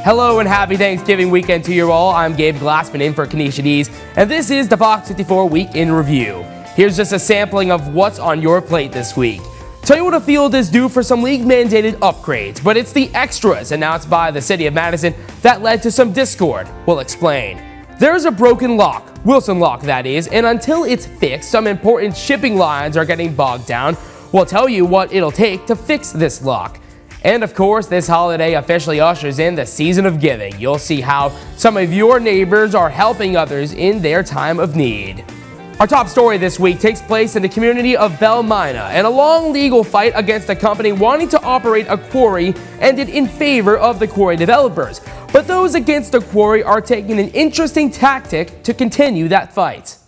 Hello and happy Thanksgiving weekend to you all. I'm Gabe Glassman in for Kenesha Dees, and this is the Fox 54 Week in Review. Here's just a sampling of what's on your plate this week. Toyota Field is due for some league-mandated upgrades, but it's the extras announced by the city of Madison that led to some discord. We'll explain. There's a broken lock, Wilson lock that is, and until it's fixed, some important shipping lines are getting bogged down. We'll tell you what it'll take to fix this lock. And of course, this holiday officially ushers in the season of giving. You'll see how some of your neighbors are helping others in their time of need. Our top story this week takes place in the community of Belle Mina, and a long legal fight against a company wanting to operate a quarry ended in favor of the quarry developers. But those against the quarry are taking an interesting tactic to continue that fight.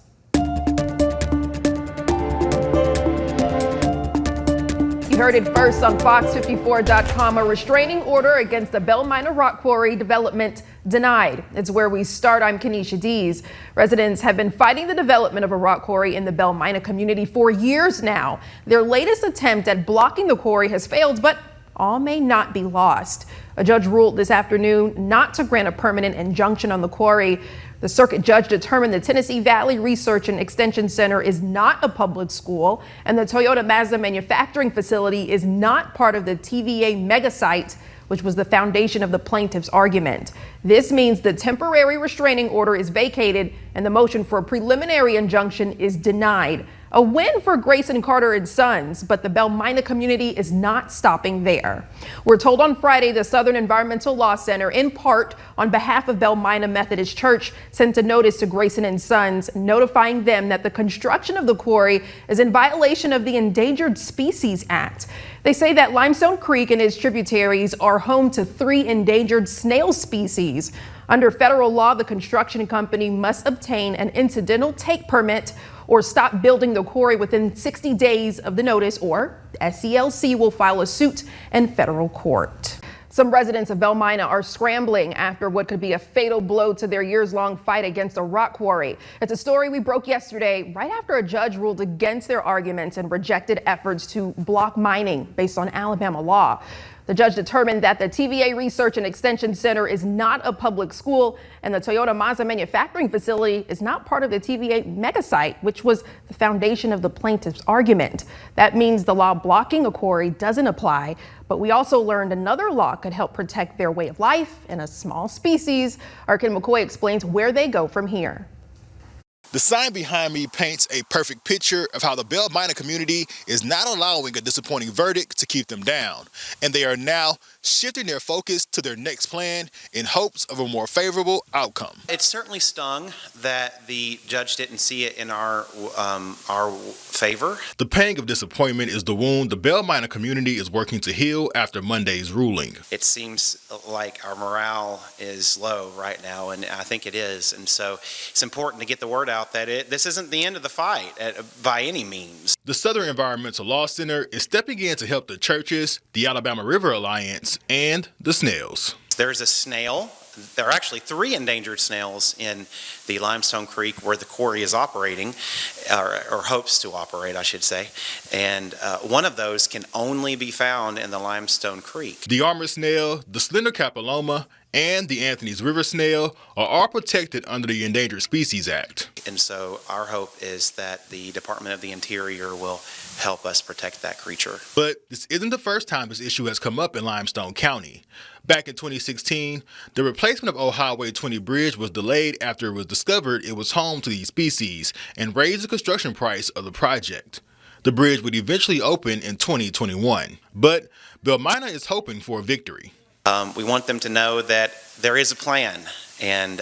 You heard it first on FOX54.com. A restraining order against the Belle Mina rock quarry development denied. It's where we start. I'm Kenesha Dees. Residents have been fighting the development of a rock quarry in the Belle Mina community for years now. Their latest attempt at blocking the quarry has failed, but all may not be lost. A judge ruled this afternoon not to grant a permanent injunction on the quarry. The circuit judge determined the Tennessee Valley Research and Extension Center is not a public school, and the Toyota Mazda manufacturing facility is not part of the TVA mega site, which was the foundation of the plaintiff's argument. This means the temporary restraining order is vacated and the motion for a preliminary injunction is denied. A win for Grayson Carter and Sons, but the Belle Mina community is not stopping there. We're told on Friday the Southern Environmental Law Center, in part on behalf of Belle Mina Methodist Church, sent a notice to Grayson and Sons notifying them that the construction of the quarry is in violation of the Endangered Species Act. They say that Limestone Creek and its tributaries are home to 3 endangered snail species. Under federal law, the construction company must obtain an incidental take permit or stop building the quarry within 60 days of the notice, or SELC will file a suit in federal court. Some residents of Belle Mina are scrambling after what could be a fatal blow to their years-long fight against a rock quarry. It's a story we broke yesterday, right after a judge ruled against their arguments and rejected efforts to block mining based on Alabama law. The judge determined that the TVA Research and Extension Center is not a public school, and the Toyota Mazda manufacturing facility is not part of the TVA mega site, which was the foundation of the plaintiff's argument. That means the law blocking a quarry doesn't apply, but we also learned another law could help protect their way of life and a small species. Arkin McCoy explains where they go from here. The sign behind me paints a perfect picture of how the Belle Mina community is not allowing a disappointing verdict to keep them down, and they are now shifting their focus to their next plan in hopes of a more favorable outcome. It certainly stung that the judge didn't see it in our favor. The pang of disappointment is the wound the Belle Mina community is working to heal after Monday's ruling. It seems like our morale is low right now, and I think it is, and so it's important to get the word out that this isn't the end of the fight by any means. The Southern Environmental Law Center is stepping in to help the churches, the Alabama River Alliance, and the snails. There's a snail. There are actually 3 endangered snails in the Limestone Creek where the quarry is operating, or hopes to operate, I should say. And one of those can only be found in the Limestone Creek. The armor snail, the slender capilloma, and the Anthony's River snail are all protected under the Endangered Species Act. And so our hope is that the Department of the Interior will help us protect that creature. But this isn't the first time this issue has come up in Limestone County. Back in 2016, the replacement of Old Highway 20 Bridge was delayed after it was discovered it was home to these species and raised the construction price of the project. The bridge would eventually open in 2021, but Belle Mina is hoping for a victory. We want them to know that there is a plan, and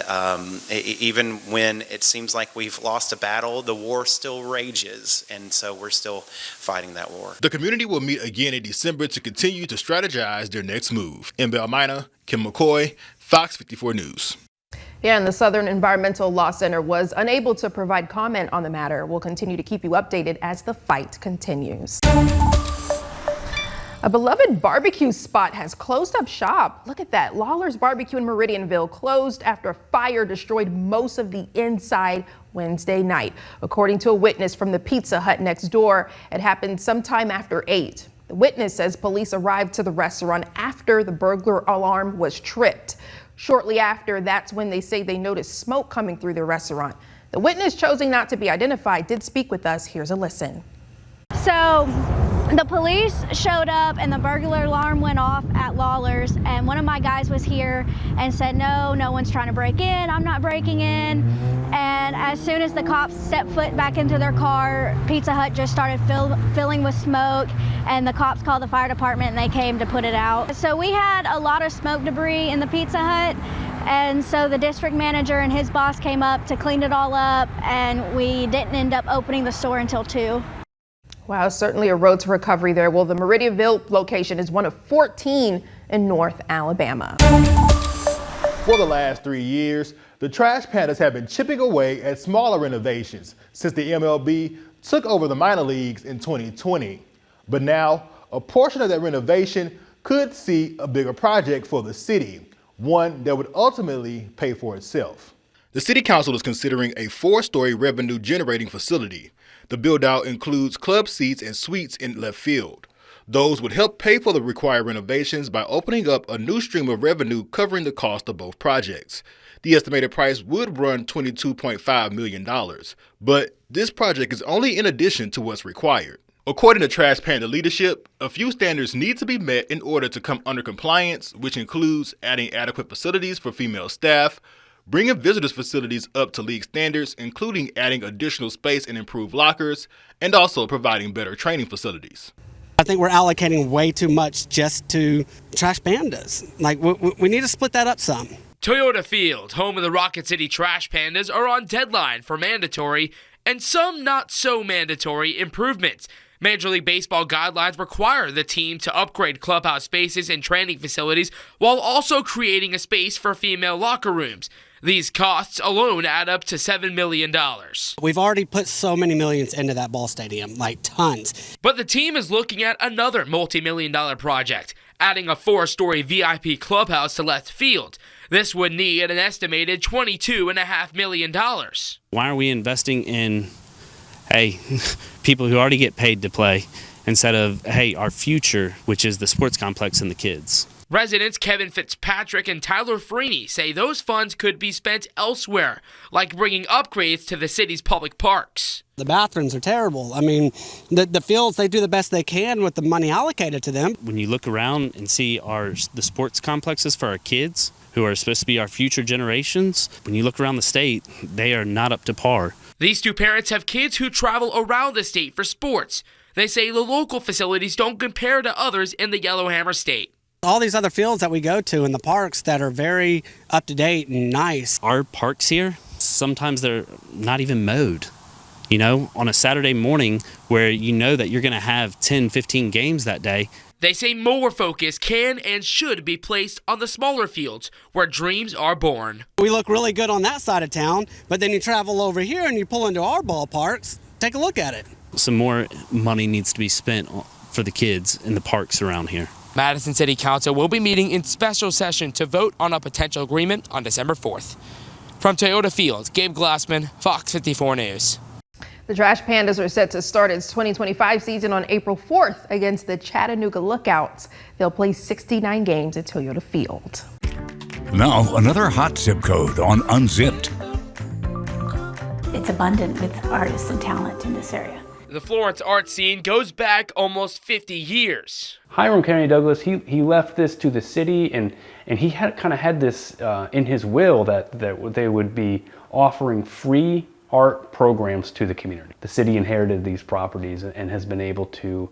even when it seems like we've lost a battle, the war still rages, and so we're still fighting that war. The community will meet again in December to continue to strategize their next move. In Belle Mina, Kim McCoy, Fox 54 News. Yeah, and the Southern Environmental Law Center was unable to provide comment on the matter. We'll continue to keep you updated as the fight continues. A beloved barbecue spot has closed up shop. Look at that. Lawler's Barbecue in Meridianville closed after a fire destroyed most of the inside Wednesday night. According to a witness from the Pizza Hut next door, it happened sometime after 8. The witness says police arrived to the restaurant after the burglar alarm was tripped. Shortly after, that's when they say they noticed smoke coming through the restaurant. The witness, choosing not to be identified, did speak with us. Here's a listen. So the police showed up and the burglar alarm went off at Lawler's, and one of my guys was here and said, no one's trying to break in, I'm not breaking in. And as soon as the cops stepped foot back into their car, Pizza Hut just started filling with smoke, and the cops called the fire department and they came to put it out. So we had a lot of smoke debris in the Pizza Hut, and so the district manager and his boss came up to clean it all up, and we didn't end up opening the store until 2. Wow, certainly a road to recovery there. Well, the Meridianville location is one of 14 in North Alabama. For the last 3 years, the Trash Pandas have been chipping away at smaller renovations since the MLB took over the minor leagues in 2020. But now, a portion of that renovation could see a bigger project for the city, one that would ultimately pay for itself. The city council is considering a 4-story revenue-generating facility. The build-out includes club seats and suites in left field. Those would help pay for the required renovations by opening up a new stream of revenue covering the cost of both projects. The estimated price would run $22.5 million, but this project is only in addition to what's required. According to Trash Panda leadership, a few standards need to be met in order to come under compliance, which includes adding adequate facilities for female staff, bringing visitors' facilities up to league standards, including adding additional space and improved lockers, and also providing better training facilities. I think we're allocating way too much just to Trash Pandas. Like, we need to split that up some. Toyota Field, home of the Rocket City Trash Pandas, are on deadline for mandatory and some not so mandatory improvements. Major League Baseball guidelines require the team to upgrade clubhouse spaces and training facilities while also creating a space for female locker rooms. These costs alone add up to $7 million. We've already put so many millions into that ball stadium, like tons. But the team is looking at another multi-million-dollar project, adding a 4-story VIP clubhouse to left field. This would need an estimated $22.5 million. Why are we investing in, people who already get paid to play instead of, our future, which is the sports complex and the kids? Residents Kevin Fitzpatrick and Tyler Freeney say those funds could be spent elsewhere, like bringing upgrades to the city's public parks. The bathrooms are terrible. I mean, the fields, they do the best they can with the money allocated to them. When you look around and see the sports complexes for our kids, who are supposed to be our future generations, when you look around the state, they are not up to par. These two parents have kids who travel around the state for sports. They say the local facilities don't compare to others in the Yellowhammer State. All these other fields that we go to in the parks that are very up to date and nice. Our parks here, sometimes they're not even mowed. On a Saturday morning where you know that you're going to have 10, 15 games that day. They say more focus can and should be placed on the smaller fields where dreams are born. We look really good on that side of town, but then you travel over here and you pull into our ballparks. Take a look at it. Some more money needs to be spent for the kids in the parks around here. Madison City Council will be meeting in special session to vote on a potential agreement on December 4th. From Toyota Field, Gabe Glassman, Fox 54 News. The Trash Pandas are set to start its 2025 season on April 4th against the Chattanooga Lookouts. They'll play 69 games at Toyota Field. Now, another hot zip code on Unzipped. It's abundant with artists and talent in this area. The Florence art scene goes back almost 50 years. Hiram Kennedy Douglas, he left this to the city, and he had this in his will that they would be offering free art programs to the community. The city inherited these properties and has been able to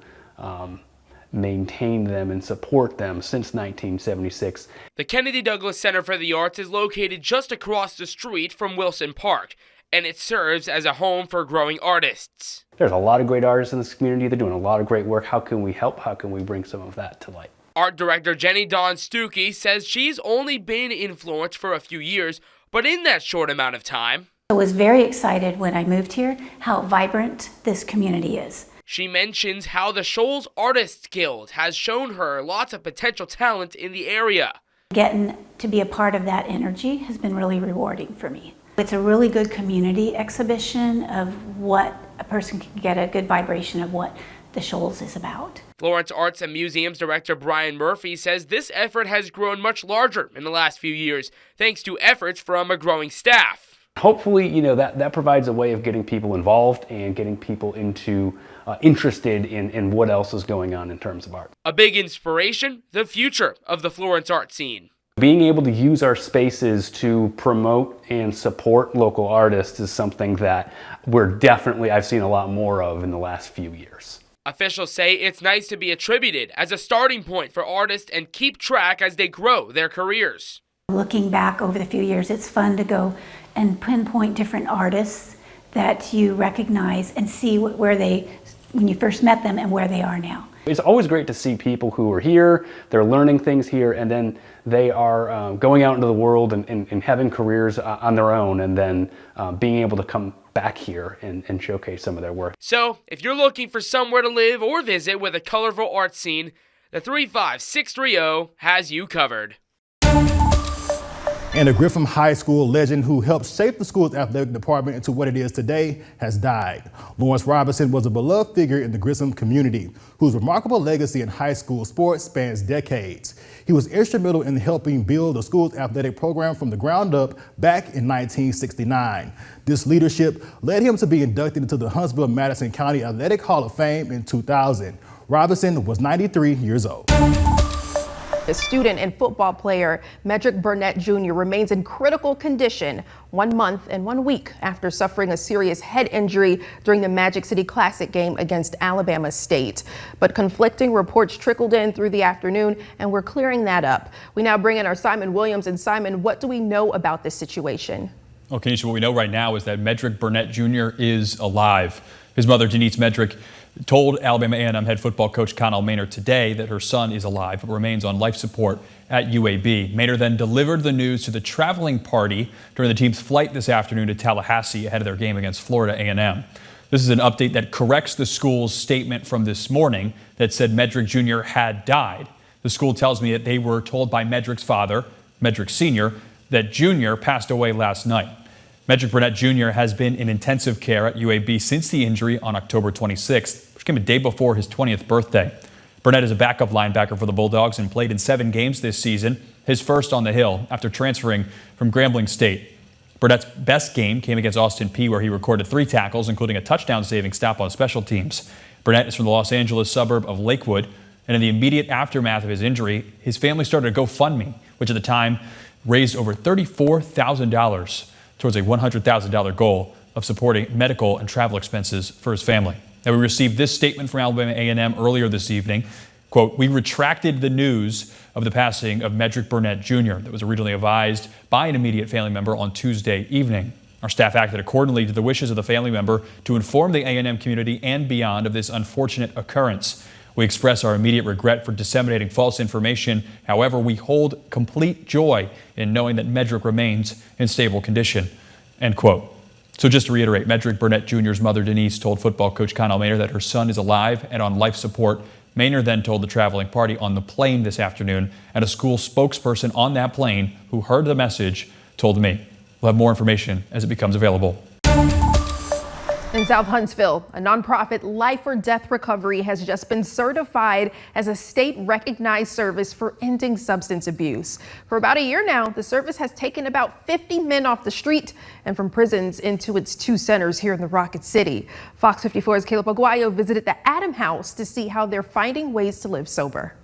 maintain them and support them since 1976. The Kennedy Douglas Center for the Arts is located just across the street from Wilson Park, and it serves as a home for growing artists. There's a lot of great artists in this community. They're doing a lot of great work. How can we help? How can we bring some of that to light? Art director Jenny Dawn Stuckey says she's only been in Florence for a few years, but in that short amount of time, I was very excited when I moved here how vibrant this community is. She mentions how the Shoals Artists Guild has shown her lots of potential talent in the area. Getting to be a part of that energy has been really rewarding for me. It's a really good community exhibition of what a person can get, a good vibration of what the Shoals is about. Florence Arts and Museums Director Brian Murphy says this effort has grown much larger in the last few years, thanks to efforts from a growing staff. Hopefully, that provides a way of getting people involved and getting people interested in what else is going on in terms of art. A big inspiration, the future of the Florence art scene. Being able to use our spaces to promote and support local artists is something that I've seen a lot more of in the last few years. Officials say it's nice to be attributed as a starting point for artists and keep track as they grow their careers. Looking back over the few years, it's fun to go and pinpoint different artists that you recognize and see when you first met them and where they are now. It's always great to see people who are here, they're learning things here, and then they are going out into the world and having careers on their own, and then being able to come back here and showcase some of their work. So, if you're looking for somewhere to live or visit with a colorful art scene, the 35630 has you covered. And a Griffin High School legend who helped shape the school's athletic department into what it is today has died. Lawrence Robinson was a beloved figure in the Grissom community, whose remarkable legacy in high school sports spans decades. He was instrumental in helping build the school's athletic program from the ground up back in 1969. This leadership led him to be inducted into the Huntsville-Madison County Athletic Hall of Fame in 2000. Robinson was 93 years old. The student and football player Medrick Burnett Jr. remains in critical condition 1 month and 1 week after suffering a serious head injury during the Magic City Classic game against Alabama State. But conflicting reports trickled in through the afternoon, and we're clearing that up. We now bring in our Simon Williams. And Simon, what do we know about this situation? Well, Kenesha, what we know right now is that Medrick Burnett Jr. is alive. His mother, Denise Medrick, told Alabama A&M head football coach Connell Maynard today that her son is alive but remains on life support at UAB. Maynard then delivered the news to the traveling party during the team's flight this afternoon to Tallahassee ahead of their game against Florida A&M. This is an update that corrects the school's statement from this morning that said Medrick Jr. had died. The school tells me that they were told by Medrick's father, Medrick Sr., that Jr. passed away last night. Medrick Burnett Jr. has been in intensive care at UAB since the injury on October 26th, which came a day before his 20th birthday. Burnett is a backup linebacker for the Bulldogs and played in 7 games this season, his first on the Hill after transferring from Grambling State. Burnett's best game came against Austin Peay, where he recorded 3 tackles, including a touchdown-saving stop on special teams. Burnett is from the Los Angeles suburb of Lakewood, and in the immediate aftermath of his injury, his family started a GoFundMe, which at the time raised over $34,000 towards a $100,000 goal of supporting medical and travel expenses for his family. Now, we received this statement from Alabama A&M earlier this evening. Quote, "We retracted the news of the passing of Medrick Burnett Jr. that was originally advised by an immediate family member on Tuesday evening. Our staff acted accordingly to the wishes of the family member to inform the A&M community and beyond of this unfortunate occurrence. We express our immediate regret for disseminating false information. However, we hold complete joy in knowing that Medrick remains in stable condition." End quote. So just to reiterate, Medrick Burnett Jr.'s mother, Denise, told football coach Connell Maynard that her son is alive and on life support. Maynard then told the traveling party on the plane this afternoon, and a school spokesperson on that plane who heard the message told me. We'll have more information as it becomes available. In South Huntsville, a nonprofit life or death recovery has just been certified as a state-recognized service for ending substance abuse. For about a year now, the service has taken about 50 men off the street and from prisons into its 2 centers here in the Rocket City. Fox 54's Caleb Aguayo visited the Adam House to see how they're finding ways to live sober.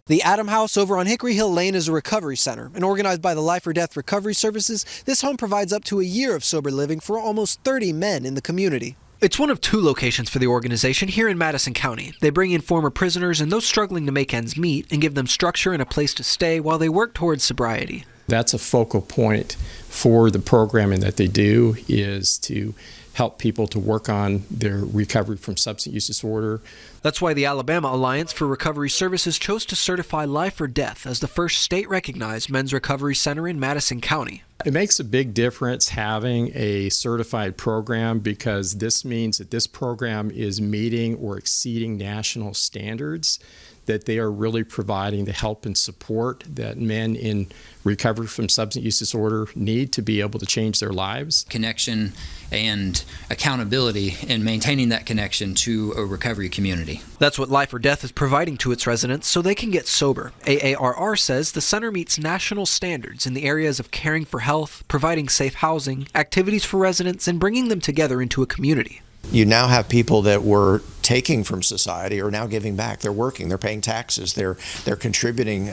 The Adam House over on Hickory Hill Lane is a recovery center, and organized by the Life or Death Recovery Services, this home provides up to a year of sober living for almost 30 men in the community. It's one of 2 locations for the organization here in Madison County. They bring in former prisoners and those struggling to make ends meet and give them structure and a place to stay while they work towards sobriety. That's a focal point for the programming that they do, is to help people to work on their recovery from substance use disorder. That's why the Alabama Alliance for Recovery Services chose to certify Life or Death as the first state-recognized men's recovery center in Madison County. It makes a big difference having a certified program, because this means that this program is meeting or exceeding national standards that they are really providing the help and support that men in recovery from substance use disorder need to be able to change their lives. Connection and accountability in maintaining that connection to a recovery community. That's what Life or Death is providing to its residents so they can get sober. AARR says the center meets national standards in the areas of caring for health, providing safe housing, activities for residents, and bringing them together into a community. You now have people that were taking from society are now giving back. They're working, they're paying taxes, they're contributing,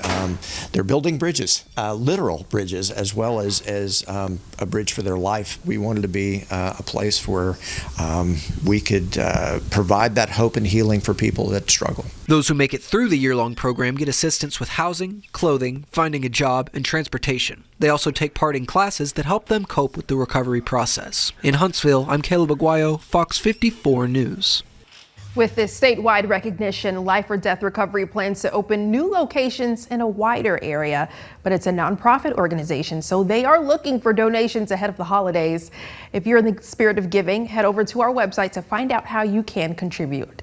they're building bridges, literal bridges, as well as a bridge for their life. We wanted to be a place where we could provide that hope and healing for people that struggle. Those who make it through the year-long program get assistance with housing, clothing, finding a job, and transportation. They also take part in classes that help them cope with the recovery process. In Huntsville, I'm Caleb Aguayo, Fox 54 News. With this statewide recognition, Life or Death Recovery plans to open new locations in a wider area, but it's a nonprofit organization, so they are looking for donations ahead of the holidays. If you're in the spirit of giving, head over to our website to find out how you can contribute.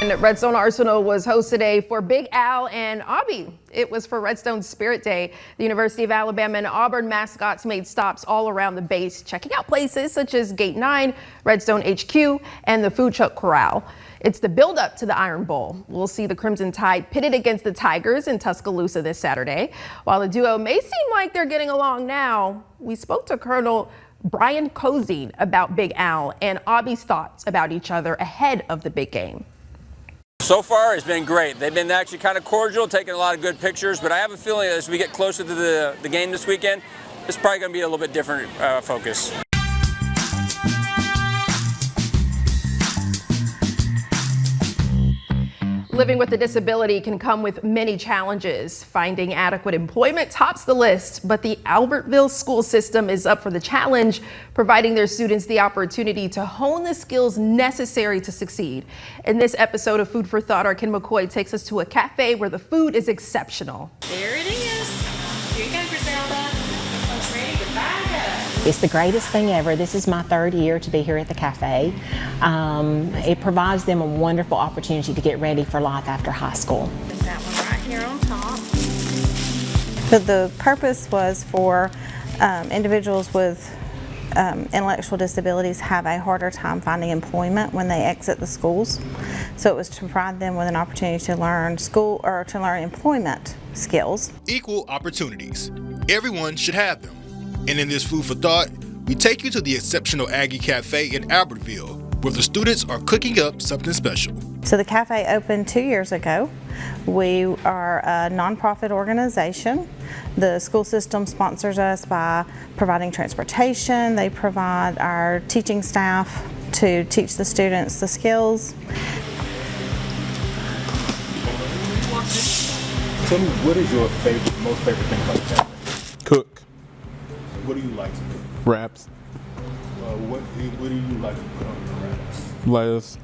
And Redstone Arsenal was host today for Big Al and Obby. It was for Redstone Spirit Day. The University of Alabama and Auburn mascots made stops all around the base, checking out places such as Gate 9, Redstone HQ, and the Food Truck Corral. It's the build-up to the Iron Bowl. We'll see the Crimson Tide pitted against the Tigers in Tuscaloosa this Saturday. While the duo may seem like they're getting along now, we spoke to Colonel Brian Cozine about Big Al and Obby's thoughts about each other ahead of the big game. So far, it's been great. They've been actually kind of cordial, taking a lot of good pictures, but I have a feeling as we get closer to the game this weekend, it's probably going to be a little bit different focus. Living with a disability can come with many challenges. Finding adequate employment tops the list, but the Albertville school system is up for the challenge, providing their students the opportunity to hone the skills necessary to succeed. In this episode of Food for Thought, our Ken McCoy takes us to a cafe where the food is exceptional. There it is. Here you go, Griselda. This one's ready to bag up. It's the greatest thing ever. This is my third year to be here at the cafe. It provides them a wonderful opportunity to get ready for life after high school. That one right here on top. But the purpose was for individuals with intellectual disabilities have a harder time finding employment when they exit the schools. So it was to provide them with an opportunity to learn employment skills. Equal opportunities. Everyone should have them. And in this Food for Thought, we take you to the exceptional Aggie Cafe in Albertville, where the students are cooking up something special. So the cafe opened 2 years ago. We are a nonprofit organization. The school system sponsors us by providing transportation. They provide our teaching staff to teach the students the skills. Tell me, what is your most favorite thing about the cafe? Cook. What do you like to cook? Wraps. What do you like to put on your wraps? Lettuce,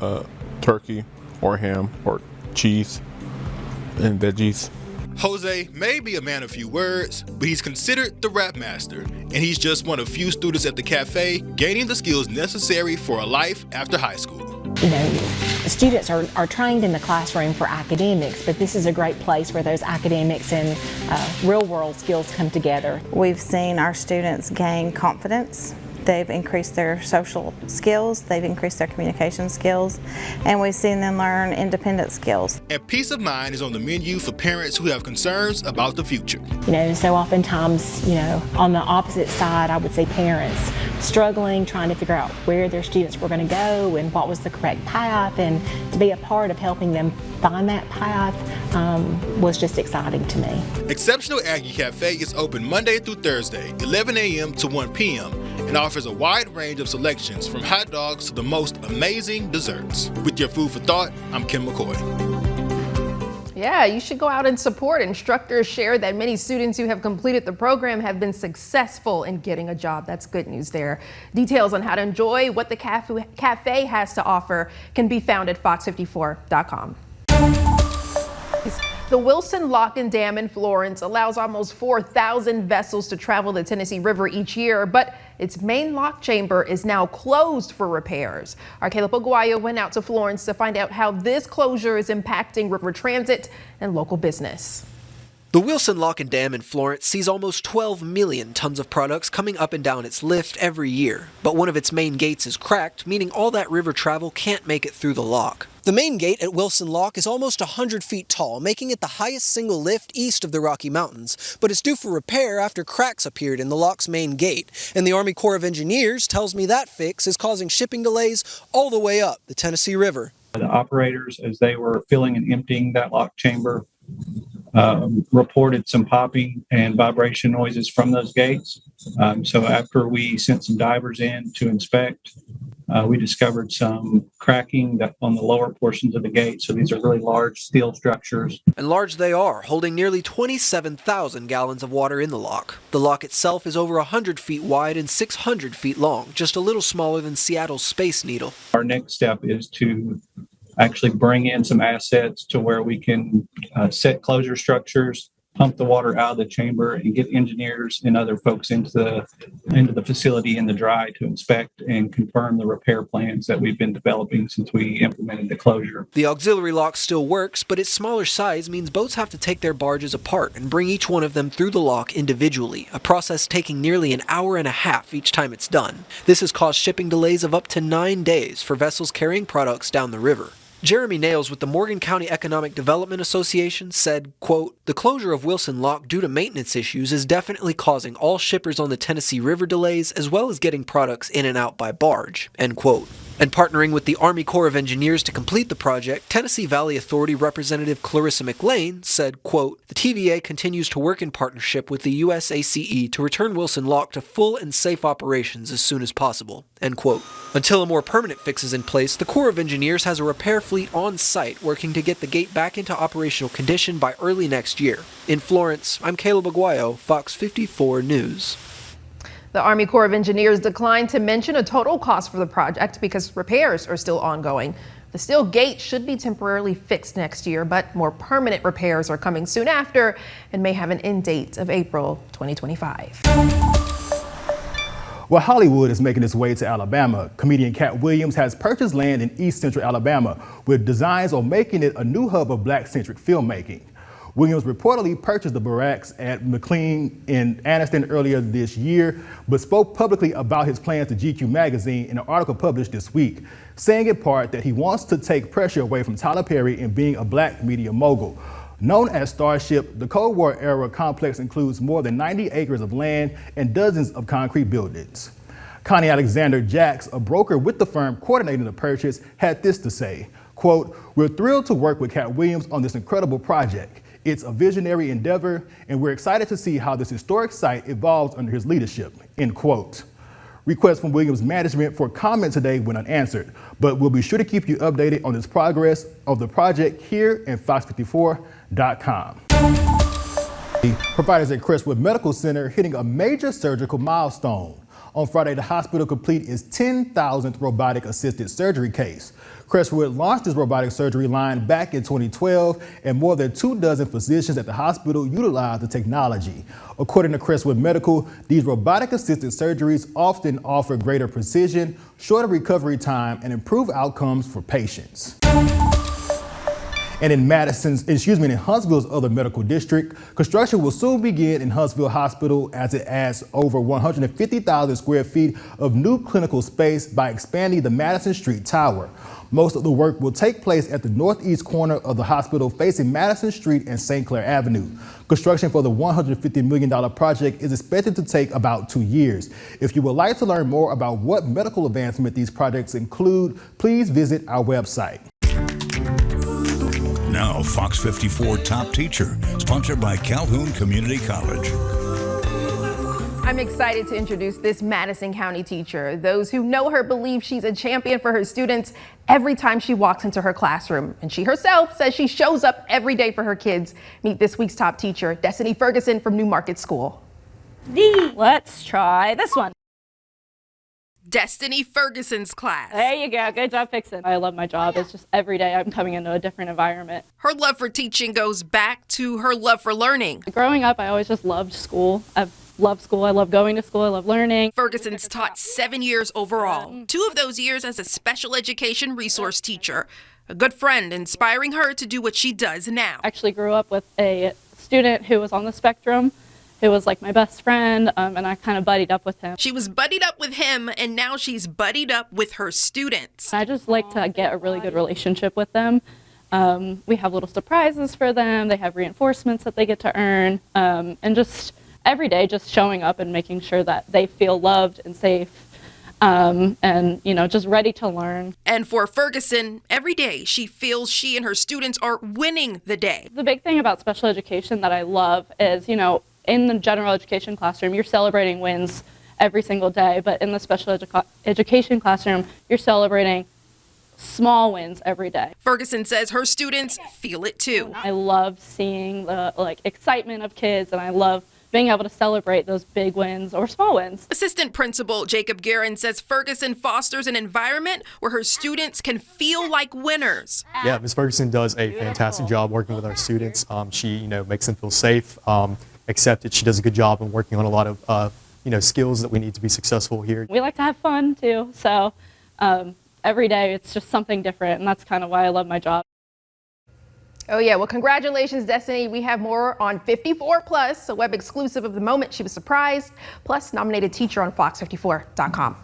turkey, or ham, or cheese, and veggies. Jose may be a man of few words, but he's considered the rap master, and he's just one of few students at the cafe gaining the skills necessary for a life after high school. You know, students are trained in the classroom for academics, but this is a great place where those academics and real-world skills come together. We've seen our students gain confidence. They've increased their social skills, they've increased their communication skills, and we've seen them learn independent skills. And peace of mind is on the menu for parents who have concerns about the future. You know, so oftentimes, you know, on the opposite side, I would say parents struggling, trying to figure out where their students were going to go and what was the correct path, and to be a part of helping them find that path was just exciting to me. Exceptional Aggie Cafe is open Monday through Thursday, 11 a.m. to 1 p.m. and offers a wide range of selections from hot dogs to the most amazing desserts. With your Food for Thought, I'm Ken McCoy. Yeah, you should go out and support. Instructors share that many students who have completed the program have been successful in getting a job. That's good news there. Details on how to enjoy what the cafe has to offer can be found at FOX54.com. The Wilson Lock and Dam in Florence allows almost 4,000 vessels to travel the Tennessee River each year, but its main lock chamber is now closed for repairs. Our Caleb Aguayo went out to Florence to find out how this closure is impacting river transit and local business. The Wilson Lock and Dam in Florence sees almost 12 million tons of products coming up and down its lift every year. But one of its main gates is cracked, meaning all that river travel can't make it through the lock. The main gate at Wilson Lock is almost 100 feet tall, making it the highest single lift east of the Rocky Mountains. But it's due for repair after cracks appeared in the lock's main gate. And the Army Corps of Engineers tells me that fix is causing shipping delays all the way up the Tennessee River. The operators, as they were filling and emptying that lock chamber, reported some popping and vibration noises from those gates. So after we sent some divers in to inspect, we discovered some cracking on the lower portions of the gate. So these are really large steel structures. And large they are, holding nearly 27,000 gallons of water in the lock. The lock itself is over 100 feet wide and 600 feet long, just a little smaller than Seattle's Space Needle. Our next step is to actually bring in some assets to where we can set closure structures, pump the water out of the chamber, and get engineers and other folks into the facility in the dry to inspect and confirm the repair plans that we've been developing since we implemented the closure. The auxiliary lock still works, but its smaller size means boats have to take their barges apart and bring each one of them through the lock individually, a process taking nearly an hour and a half each time it's done. This has caused shipping delays of up to 9 days for vessels carrying products down the river. Jeremy Nails with the Morgan County Economic Development Association said, quote, "The closure of Wilson Lock due to maintenance issues is definitely causing all shippers on the Tennessee River delays as well as getting products in and out by barge," end quote. And partnering with the Army Corps of Engineers to complete the project, Tennessee Valley Authority Representative Clarissa McLean said, quote, "The TVA continues to work in partnership with the USACE to return Wilson Lock to full and safe operations as soon as possible," end quote. Until a more permanent fix is in place, the Corps of Engineers has a repair fleet on site working to get the gate back into operational condition by early next year. In Florence, I'm Caleb Aguayo, Fox 54 News. The Army Corps of Engineers declined to mention a total cost for the project because repairs are still ongoing. The steel gate should be temporarily fixed next year, but more permanent repairs are coming soon after and may have an end date of April 2025. Well, Hollywood is making its way to Alabama. Comedian Cat Williams has purchased land in East Central Alabama with designs on making it a new hub of Black-centric filmmaking. Williams reportedly purchased the barracks at McLean in Anniston earlier this year, but spoke publicly about his plans to GQ magazine in an article published this week, saying in part that he wants to take pressure away from Tyler Perry in being a Black media mogul. Known as Starship, the Cold War era complex includes more than 90 acres of land and dozens of concrete buildings. Connie Alexander Jacks, a broker with the firm coordinating the purchase, had this to say, quote, "We're thrilled to work with Cat Williams on this incredible project. It's a visionary endeavor, and we're excited to see how this historic site evolves under his leadership," end quote. Requests from Williams management for comment today went unanswered, but we'll be sure to keep you updated on this progress of the project here at FOX54.com. Providers at Crestwood Medical Center hitting a major surgical milestone. On Friday, the hospital completed its 10,000th robotic-assisted surgery case. Crestwood launched its robotic surgery line back in 2012, and more than 24 physicians at the hospital utilized the technology. According to Crestwood Medical, these robotic-assisted surgeries often offer greater precision, shorter recovery time, and improved outcomes for patients. And in Huntsville's other medical district, construction will soon begin in Huntsville Hospital as it adds over 150,000 square feet of new clinical space by expanding the Madison Street Tower. Most of the work will take place at the northeast corner of the hospital facing Madison Street and St. Clair Avenue. Construction for the $150 million project is expected to take about 2 years. If you would like to learn more about what medical advancement these projects include, please visit our website. Now, Fox 54 Top Teacher, sponsored by Calhoun Community College. I'm excited to introduce this Madison County teacher. Those who know her believe she's a champion for her students every time she walks into her classroom. And she herself says she shows up every day for her kids. Meet this week's top teacher, Destiny Ferguson from New Market School. Let's try this one. Destiny Ferguson's class. There you go. Good job fixing. I love my job. It's just every day I'm coming into a different environment. Her love for teaching goes back to her love for learning. Growing up, I always just loved school. I've loved school. I love going to school. I love learning. Ferguson's taught 7 years overall, 2 of those years as a special education resource teacher. A good friend inspiring her to do what she does now. I actually grew up with a student who was on the spectrum, who was like my best friend, and I kind of buddied up with him. She was buddied up with him, and now she's buddied up with her students. I just like to get a really good relationship with them. We have little surprises for them. They have reinforcements that they get to earn, and just every day just showing up and making sure that they feel loved and safe, and just ready to learn. And for Ferguson, every day she feels she and her students are winning the day. The big thing about special education that I love is, in the general education classroom, you're celebrating wins every single day, but in the special education classroom, you're celebrating small wins every day. Ferguson says her students feel it too. I love seeing the excitement of kids, and I love being able to celebrate those big wins or small wins. Assistant Principal Jacob Guerin says Ferguson fosters an environment where her students can feel like winners. Yeah, Ms. Ferguson does a fantastic job working with our students. She, makes them feel safe, accepted. She does a good job in working on a lot of, skills that we need to be successful here. We like to have fun too, so every day it's just something different, and that's kind of why I love my job. Oh yeah, well congratulations Destiny. We have more on 54 Plus, a web exclusive of the moment she was surprised, plus nominated teacher on FOX54.com.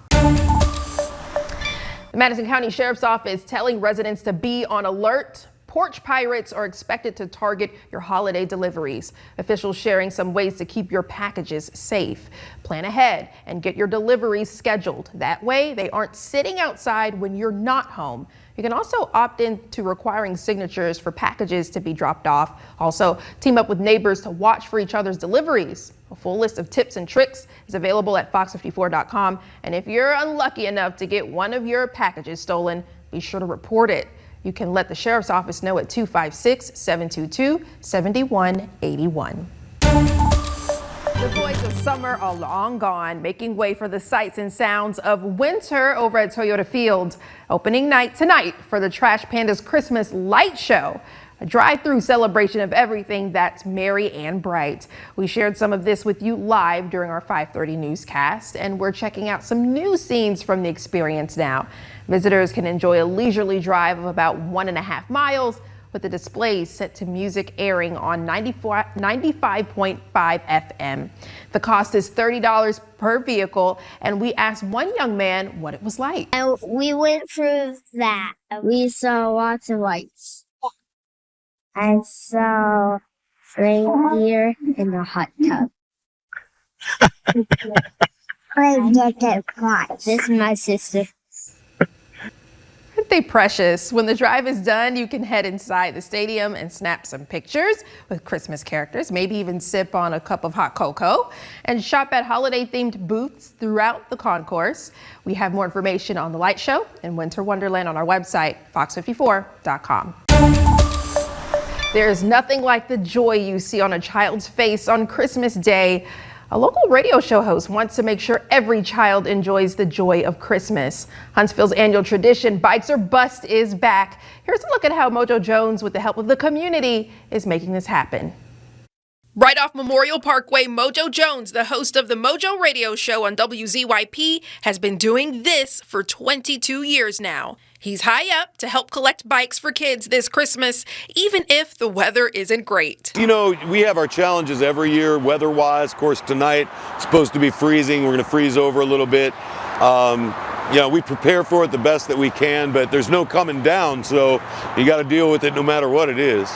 The Madison County Sheriff's Office telling residents to be on alert. Porch pirates are expected to target your holiday deliveries. Officials sharing some ways to keep your packages safe. Plan ahead and get your deliveries scheduled. That way they aren't sitting outside when you're not home. You can also opt in to requiring signatures for packages to be dropped off. Also, team up with neighbors to watch for each other's deliveries. A full list of tips and tricks is available at FOX54.com. And if you're unlucky enough to get one of your packages stolen, be sure to report it. You can let the Sheriff's Office know at 256-722-7181. The joys of summer are long gone, making way for the sights and sounds of winter over at Toyota Field. Opening night tonight for the Trash Pandas Christmas Light Show, a drive-through celebration of everything that's merry and bright. We shared some of this with you live during our 5:30 newscast, and we're checking out some new scenes from the experience now. Visitors can enjoy a leisurely drive of about 1.5 miles, with the displays set to music airing on 95.5 FM. The cost is $30 per vehicle, and we asked one young man what it was like. And we went through that. We saw lots of lights. I saw reindeer in a hot tub. This is my sister. Aren't they precious? When the drive is done, you can head inside the stadium and snap some pictures with Christmas characters, maybe even sip on a cup of hot cocoa and shop at holiday-themed booths throughout the concourse. We have more information on the light show and Winter Wonderland on our website, FOX54.com. There's nothing like the joy you see on a child's face on Christmas Day. A local radio show host wants to make sure every child enjoys the joy of Christmas. Huntsville's annual tradition, Bikes or Bust, is back. Here's a look at how Mojo Jones, with the help of the community, is making this happen. Right off Memorial Parkway, Mojo Jones, the host of the Mojo Radio Show on WZYP, has been doing this for 22 years now. He's high up to help collect bikes for kids this Christmas, even if the weather isn't great. You know, we have our challenges every year, weather-wise. Of course, tonight it's supposed to be freezing. We're going to freeze over a little bit. We prepare for it the best that we can, but there's no coming down, so you got to deal with it no matter what it is.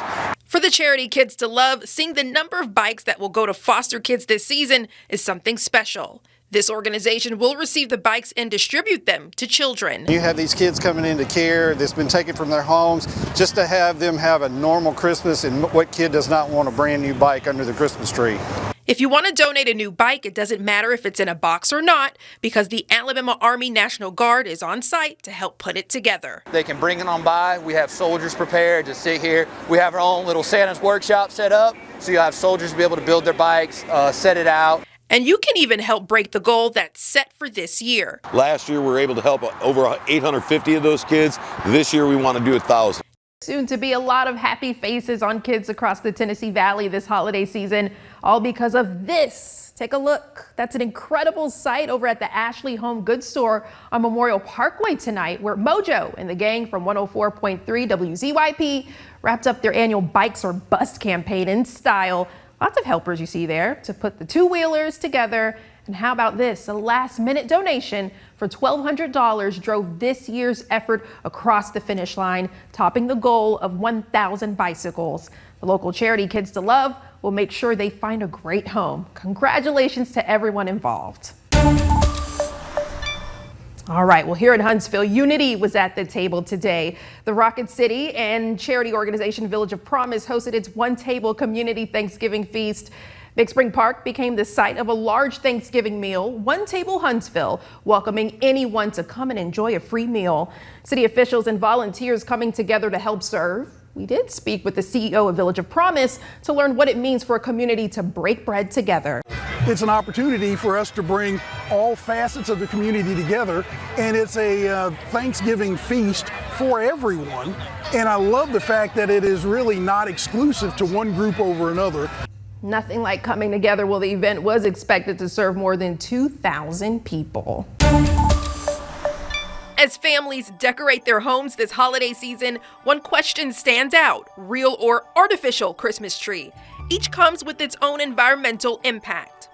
For the charity Kids to Love, seeing the number of bikes that will go to foster kids this season is something special. This organization will receive the bikes and distribute them to children. You have these kids coming into care that's been taken from their homes, just to have them have a normal Christmas, and what kid does not want a brand new bike under the Christmas tree? If you want to donate a new bike, it doesn't matter if it's in a box or not, because the Alabama Army National Guard is on site to help put it together. They can bring it on by. We have soldiers prepared to sit here. We have our own little Santa's workshop set up, so you have soldiers be able to build their bikes, set it out. And you can even help break the goal that's set for this year. Last year, we were able to help over 850 of those kids. This year, we want to do 1,000. Soon to be a lot of happy faces on kids across the Tennessee Valley this holiday season, all because of this. Take a look. That's an incredible sight over at the Ashley Home Goods Store on Memorial Parkway tonight, where Mojo and the gang from 104.3 WZYP wrapped up their annual Bikes or Bust campaign in style. Lots of helpers you see there to put the two-wheelers together. And how about this? A last-minute donation for $1,200 drove this year's effort across the finish line, topping the goal of 1,000 bicycles. The local charity Kids to Love will make sure they find a great home. Congratulations to everyone involved. All right, well, here in Huntsville, Unity was at the table today. The Rocket City and charity organization Village of Promise hosted its one-table community Thanksgiving feast. Big Spring Park became the site of a large Thanksgiving meal, One Table Huntsville, welcoming anyone to come and enjoy a free meal. City officials and volunteers coming together to help serve. We did speak with the CEO of Village of Promise to learn what it means for a community to break bread together. It's an opportunity for us to bring all facets of the community together, and it's a Thanksgiving feast for everyone. And I love the fact that it is really not exclusive to one group over another. Nothing like coming together. Well, the event was expected to serve more than 2,000 people. As families decorate their homes this holiday season, one question stands out: real or artificial Christmas tree? Each comes with its own environmental impact.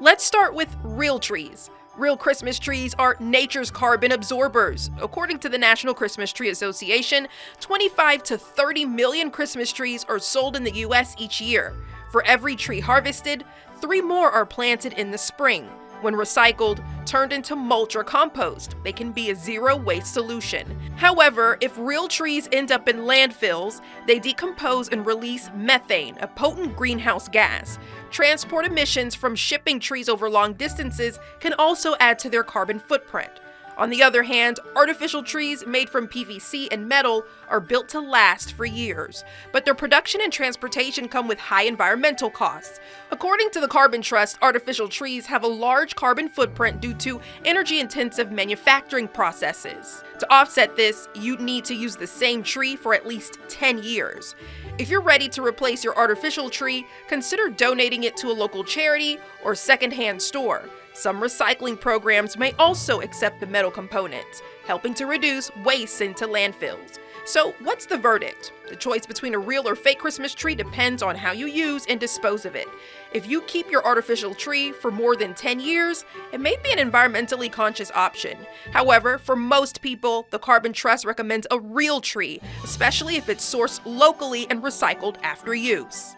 Let's start with real trees. Real Christmas trees are nature's carbon absorbers. According to the National Christmas Tree Association, 25 to 30 million Christmas trees are sold in the U.S. each year. For every tree harvested, 3 more are planted in the spring. When recycled, turned into mulch or compost, they can be a zero-waste solution. However, if real trees end up in landfills, they decompose and release methane, a potent greenhouse gas. Transport emissions from shipping trees over long distances can also add to their carbon footprint. On the other hand, artificial trees made from PVC and metal are built to last for years, but their production and transportation come with high environmental costs. According to the Carbon Trust, artificial trees have a large carbon footprint due to energy-intensive manufacturing processes. To offset this, you need to use the same tree for at least 10 years. If you're ready to replace your artificial tree, consider donating it to a local charity or secondhand store. Some recycling programs may also accept the metal components, helping to reduce waste into landfills. So what's the verdict? The choice between a real or fake Christmas tree depends on how you use and dispose of it. If you keep your artificial tree for more than 10 years, it may be an environmentally conscious option. However, for most people, the Carbon Trust recommends a real tree, especially if it's sourced locally and recycled after use.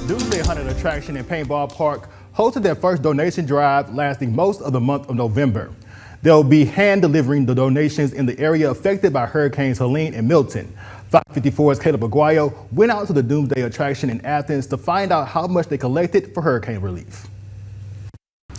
Doomsday Haunted Attraction in Paintball Park hosted their first donation drive lasting most of the month of November. They'll be hand delivering the donations in the area affected by Hurricanes Helene and Milton. FOX54's Caleb Aguayo went out to the Doomsday Attraction in Athens to find out how much they collected for hurricane relief.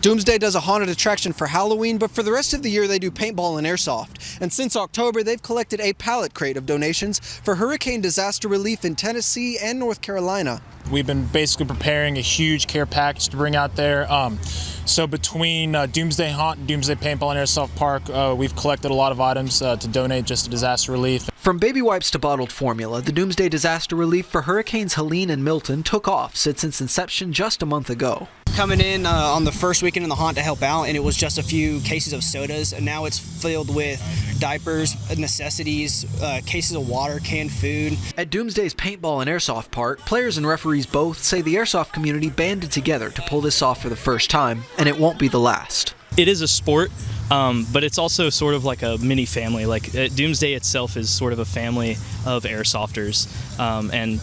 Doomsday does a haunted attraction for Halloween, but for the rest of the year they do paintball and airsoft. And since October, they've collected a pallet crate of donations for hurricane disaster relief in Tennessee and North Carolina. We've been basically preparing a huge care package to bring out there. So between Doomsday Haunt and Doomsday Paintball and Airsoft Park, we've collected a lot of items to donate just to disaster relief. From baby wipes to bottled formula, the Doomsday disaster relief for Hurricanes Helene and Milton took off since its inception just a month ago. Coming in on the first weekend in the haunt to help out, and it was just a few cases of sodas, and now it's filled with diapers, necessities, cases of water, canned food. At Doomsday's Paintball and Airsoft Park, players and referees both say the airsoft community banded together to pull this off for the first time, and it won't be the last. It is a sport, but it's also sort of like a mini family. Like Doomsday itself is sort of a family of airsofters, and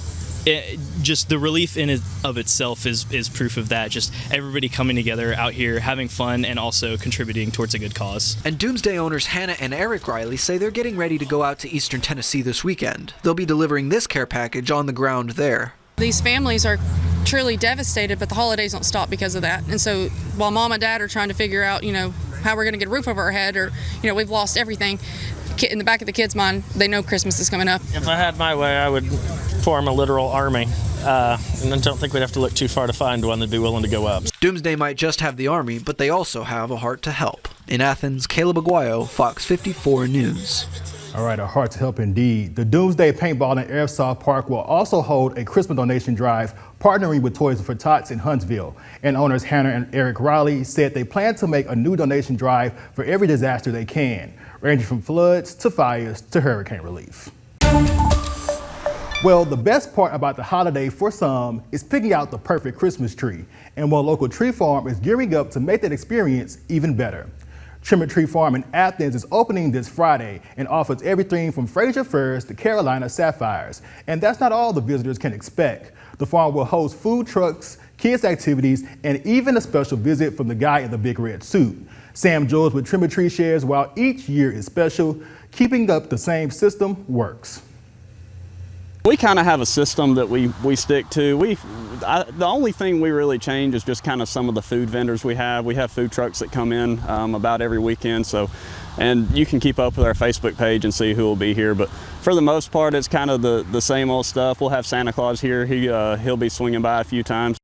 just the relief in it of itself is proof of that. Just everybody coming together out here, having fun, and also contributing towards a good cause. And Doomsday owners Hannah and Eric Riley say they're getting ready to go out to Eastern Tennessee this weekend. They'll be delivering this care package on the ground there. These families are truly devastated, but the holidays don't stop because of that. And so while mom and dad are trying to figure out, how we're going to get a roof over our head, or, we've lost everything, in the back of the kids' mind, they know Christmas is coming up. If I had my way, I would form a literal army. And I don't think we'd have to look too far to find one that'd be willing to go up. Doomsday might just have the army, but they also have a heart to help. In Athens, Caleb Aguayo, Fox 54 News. All right, a heart to help indeed. The Doomsday Paintball and Airsoft Park will also hold a Christmas donation drive partnering with Toys for Tots in Huntsville. And owners Hannah and Eric Riley said they plan to make a new donation drive for every disaster they can, ranging from floods to fires to hurricane relief. Well, the best part about the holiday for some is picking out the perfect Christmas tree. And one local tree farm is gearing up to make that experience even better. Trimmer Tree Farm in Athens is opening this Friday and offers everything from Fraser firs to Carolina sapphires. And that's not all the visitors can expect. The farm will host food trucks, kids activities, and even a special visit from the guy in the big red suit. Sam Jones with Trimmer Tree shares while each year is special, keeping up the same system works. We kind of have a system that we stick to. The only thing we really change is just kind of some of the food vendors we have. We have food trucks that come in about every weekend, and you can keep up with our Facebook page and see who will be here. But for the most part, it's kind of the same old stuff. We'll have Santa Claus here. He'll be swinging by a few times.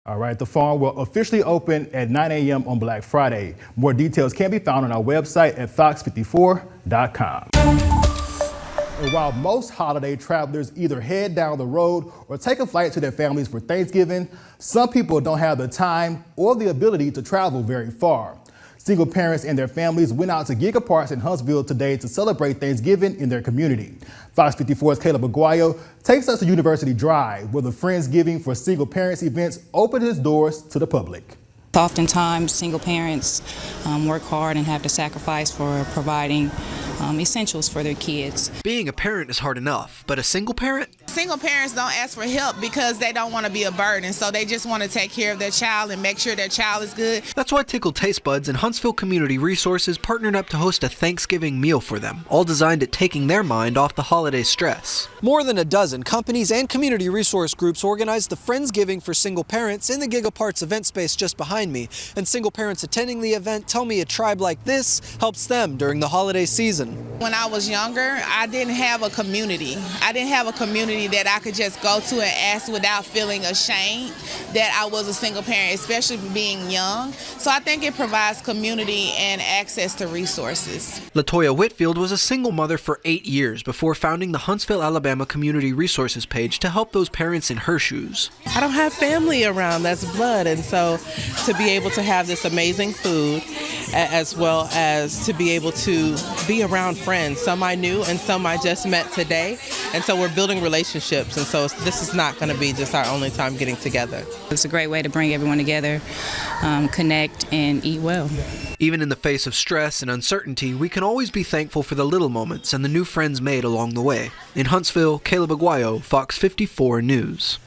All right, the farm will officially open at 9 a.m. on Black Friday. More details can be found on our website at FOX54.com. And while most holiday travelers either head down the road or take a flight to their families for Thanksgiving, some people don't have the time or the ability to travel very far. Single parents and their families went out to Giga Parks in Huntsville today to celebrate Thanksgiving in their community. Fox 54's Caleb Aguayo takes us to University Drive, where the Friendsgiving for Single Parents events opened its doors to the public. Oftentimes, single parents work hard and have to sacrifice for providing essentials for their kids. Being a parent is hard enough, but a single parent? Single parents don't ask for help because they don't want to be a burden, so they just want to take care of their child and make sure their child is good. That's why Tickled Taste Buds and Huntsville Community Resources partnered up to host a Thanksgiving meal for them, all designed at taking their mind off the holiday stress. More than a dozen companies and community resource groups organized the Friendsgiving for single parents in the Giga Parks event space just behind me, and single parents attending the event tell me a tribe like this helps them during the holiday season. When I was younger, I didn't have a community. I didn't have a community that I could just go to and ask without feeling ashamed that I was a single parent, especially being young. So I think it provides community and access to resources. Latoya Whitfield was a single mother for 8 years before founding the Huntsville, Alabama Community Resources page to help those parents in her shoes. I don't have family around that's blood, and so to be able to have this amazing food as well as to be able to be around friends. Some I knew and some I just met today, and so we're building relationships, and so this is not going to be just our only time getting together. It's a great way to bring everyone together, connect, and eat well. Even in the face of stress and uncertainty, we can always be thankful for the little moments and the new friends made along the way. In Huntsville, Caleb Aguayo, Fox 54 News.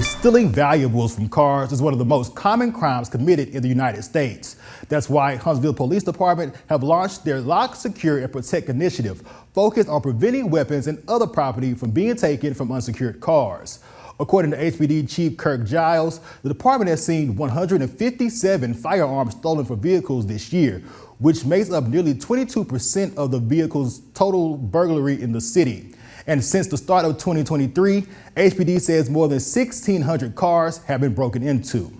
Stealing valuables from cars is one of the most common crimes committed in the United States. That's why Huntsville Police Department have launched their Lock, Secure, and Protect initiative, focused on preventing weapons and other property from being taken from unsecured cars. According to HPD Chief Kirk Giles, the department has seen 157 firearms stolen from vehicles this year, which makes up nearly 22% of the vehicles' total burglary in the city. And since the start of 2023, HPD says more than 1,600 cars have been broken into.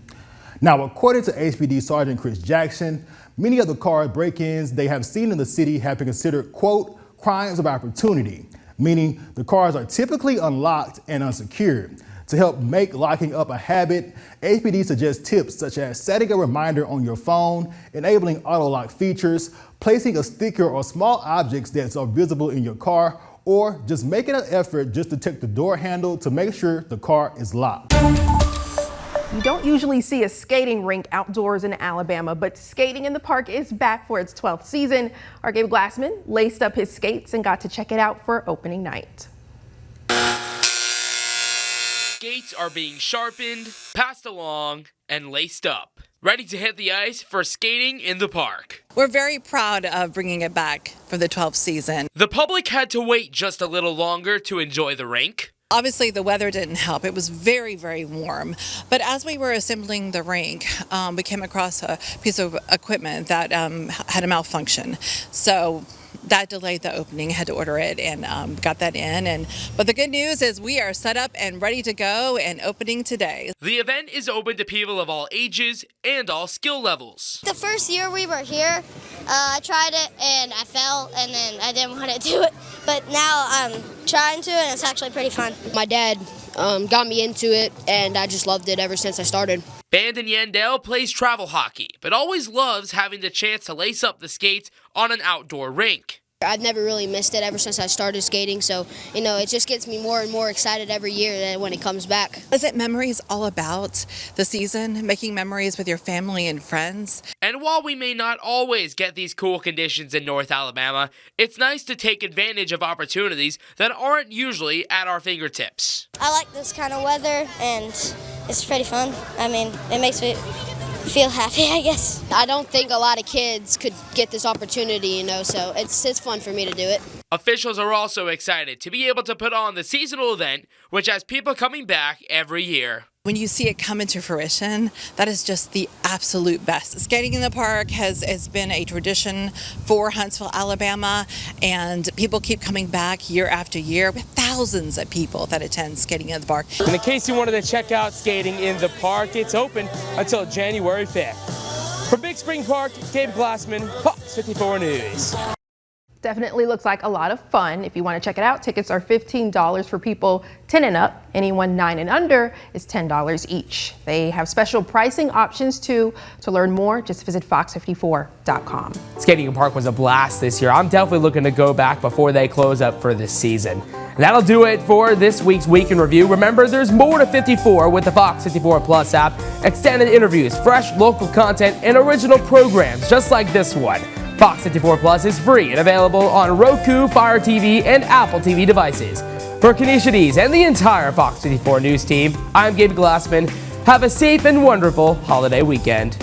Now, according to HPD Sergeant Chris Jackson, many of the car break-ins they have seen in the city have been considered, quote, crimes of opportunity, meaning the cars are typically unlocked and unsecured. To help make locking up a habit, HPD suggests tips such as setting a reminder on your phone, enabling auto-lock features, placing a sticker or small objects that are visible in your car, or just making an effort just to check the door handle to make sure the car is locked. You don't usually see a skating rink outdoors in Alabama, but skating in the park is back for its 12th season. Our Gabe Glassman laced up his skates and got to check it out for opening night. Skates are being sharpened, passed along, and laced up, ready to hit the ice for skating in the park. We're very proud of bringing it back for the 12th season. The public had to wait just a little longer to enjoy the rink. Obviously, the weather didn't help. It was very, very warm. But as we were assembling the rink, we came across a piece of equipment that had a malfunction. So that delayed the opening. Had to order it and got that in. But the good news is we are set up and ready to go and opening today. The event is open to people of all ages and all skill levels. The first year we were here, I tried it and I fell and then I didn't want to do it. But now I'm trying to and it's actually pretty fun. My dad got me into it and I just loved it ever since I started. Bandon Yandell plays travel hockey, but always loves having the chance to lace up the skates on an outdoor rink. I've never really missed it ever since I started skating, so it just gets me more and more excited every year when it comes back. Is it memories all about the season, making memories with your family and friends? And while we may not always get these cool conditions in North Alabama, it's nice to take advantage of opportunities that aren't usually at our fingertips. I like this kind of weather and it's pretty fun. I mean, it makes me feel happy, I guess. I don't think a lot of kids could get this opportunity, so it's fun for me to do it. Officials are also excited to be able to put on the seasonal event, which has people coming back every year. When you see it come into fruition, that is just the absolute best. Skating in the park has been a tradition for Huntsville, Alabama, and people keep coming back year after year with thousands of people that attend Skating in the Park. And in case you wanted to check out Skating in the Park, it's open until January 5th. From Big Spring Park, Gabe Glassman, FOX 54 News. Definitely looks like a lot of fun. If you want to check it out, tickets are $15 for people 10 and up. Anyone 9 and under is $10 each. They have special pricing options too. To learn more, just visit FOX54.com. Skating in the Park was a blast this year. I'm definitely looking to go back before they close up for this season. That'll do it for this week's Week in Review. Remember, there's more to 54 with the Fox 54 Plus app. Extended interviews, fresh local content, and original programs just like this one. Fox 54 Plus is free and available on Roku, Fire TV, and Apple TV devices. For Kenesha Dees and the entire Fox 54 News team, I'm Gabe Glassman. Have a safe and wonderful holiday weekend.